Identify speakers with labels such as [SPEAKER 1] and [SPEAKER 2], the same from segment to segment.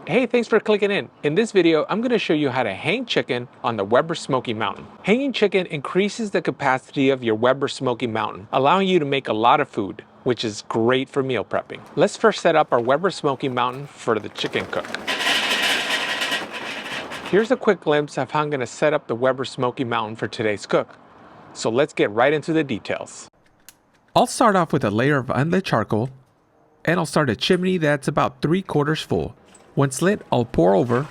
[SPEAKER 1] Hey, thanks for clicking in. In this video, I'm going to show you how to hang chicken on the Weber Smoky Mountain. Hanging chicken increases the capacity of your Weber Smoky Mountain, allowing you to make a lot of food, which is great for meal prepping. Let's first set up our Weber Smoky Mountain for the chicken cook. Here's a quick glimpse of how I'm going to set up the Weber Smoky Mountain for today's cook. So let's get right into the details. I'll start off with a layer of unlit charcoal, and I'll start a chimney that's about 3/4 full. Once lit, I'll pour over,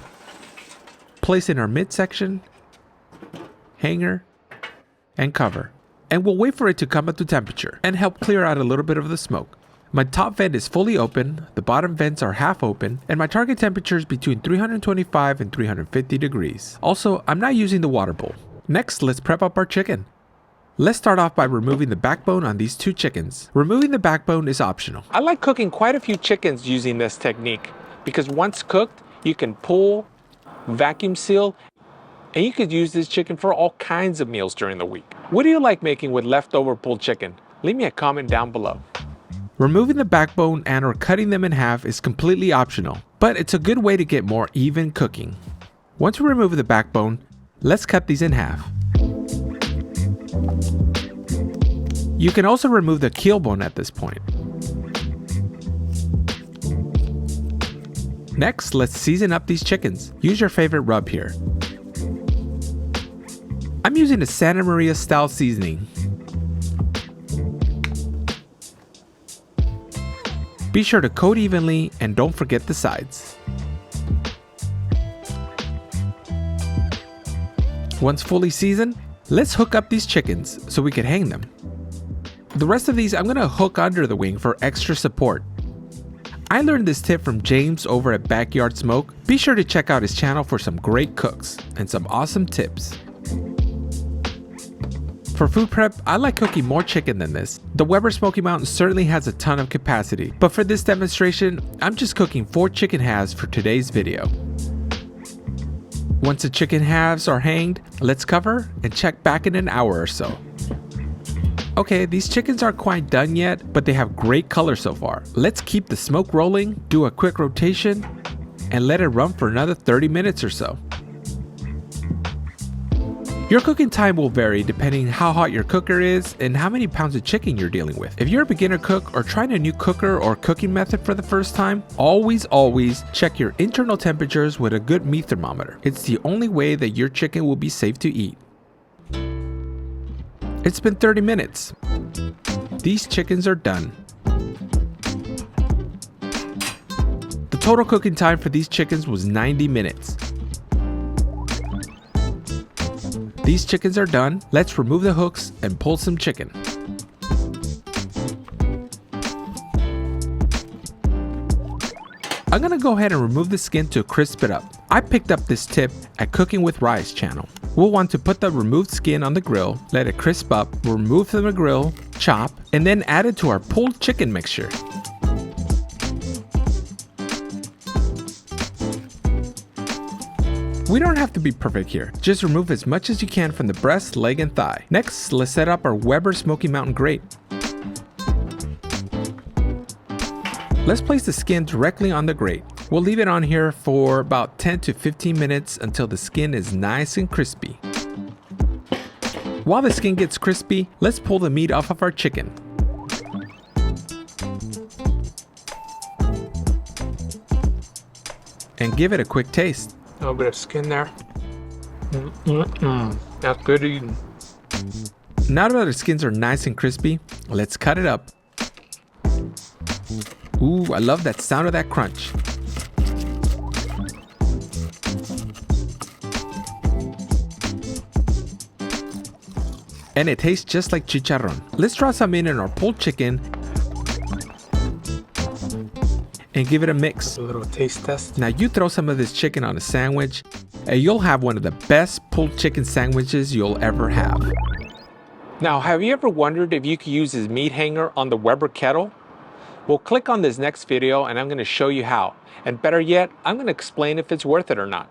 [SPEAKER 1] place in our midsection, hanger, and cover. And we'll wait for it to come up to temperature and help clear out a little bit of the smoke. My top vent is fully open, the bottom vents are half open, and my target temperature is between 325 and 350 degrees. Also, I'm not using the water bowl. Next, let's prep up our chicken. Let's start off by removing the backbone on these two chickens. Removing the backbone is optional. I like cooking quite a few chickens using this technique, because once cooked, you can pull, vacuum seal, and you could use this chicken for all kinds of meals during the week. What do you like making with leftover pulled chicken? Leave me a comment down below. Removing the backbone and or cutting them in half is completely optional, but it's a good way to get more even cooking. Once we remove the backbone, let's cut these in half. You can also remove the keel bone at this point. Next, let's season up these chickens. Use your favorite rub here. I'm using a Santa Maria style seasoning. Be sure to coat evenly and don't forget the sides. Once fully seasoned, let's hook up these chickens so we can hang them. The rest of these I'm going to hook under the wing for extra support. I learned this tip from James over at Backyard Smoke. Be sure to check out his channel for some great cooks and some awesome tips. For food prep, I like cooking more chicken than this. The Weber Smoky Mountain certainly has a ton of capacity, but for this demonstration, I'm just cooking 4 chicken halves for today's video. Once the chicken halves are hanged, let's cover and check back in an hour or so. Okay, these chickens aren't quite done yet, but they have great color so far. Let's keep the smoke rolling, do a quick rotation, and let it run for another 30 minutes or so. Your cooking time will vary depending how hot your cooker is and how many pounds of chicken you're dealing with. If you're a beginner cook or trying a new cooker or cooking method for the first time, always check your internal temperatures with a good meat thermometer. It's the only way that your chicken will be safe to eat. It's been 30 minutes. These chickens are done. The total cooking time for these chickens was 90 minutes. These chickens are done. Let's remove the hooks and pull some chicken. I'm gonna go ahead and remove the skin to crisp it up. I picked up this tip at Cooking with Rye's channel. We'll want to put the removed skin on the grill, let it crisp up, remove from the grill, chop, and then add it to our pulled chicken mixture. We don't have to be perfect here, just remove as much as you can from the breast, leg, and thigh. Next, let's set up our Weber Smoky Mountain grate. Let's place the skin directly on the grate. We'll leave it on here for about 10 to 15 minutes until the skin is nice and crispy. While the skin gets crispy, let's pull the meat off of our chicken. And give it a quick taste. A little bit of skin there. That's good eating. Now that the skins are nice and crispy, let's cut it up. Ooh, I love that sound of that crunch. And it tastes just like chicharrón. Let's draw some in our pulled chicken and give it a mix. A little taste test. Now you throw some of this chicken on a sandwich and you'll have one of the best pulled chicken sandwiches you'll ever have. Now, have you ever wondered if you could use this meat hanger on the Weber kettle? Well, click on this next video and I'm going to show you how. And better yet, I'm going to explain if it's worth it or not.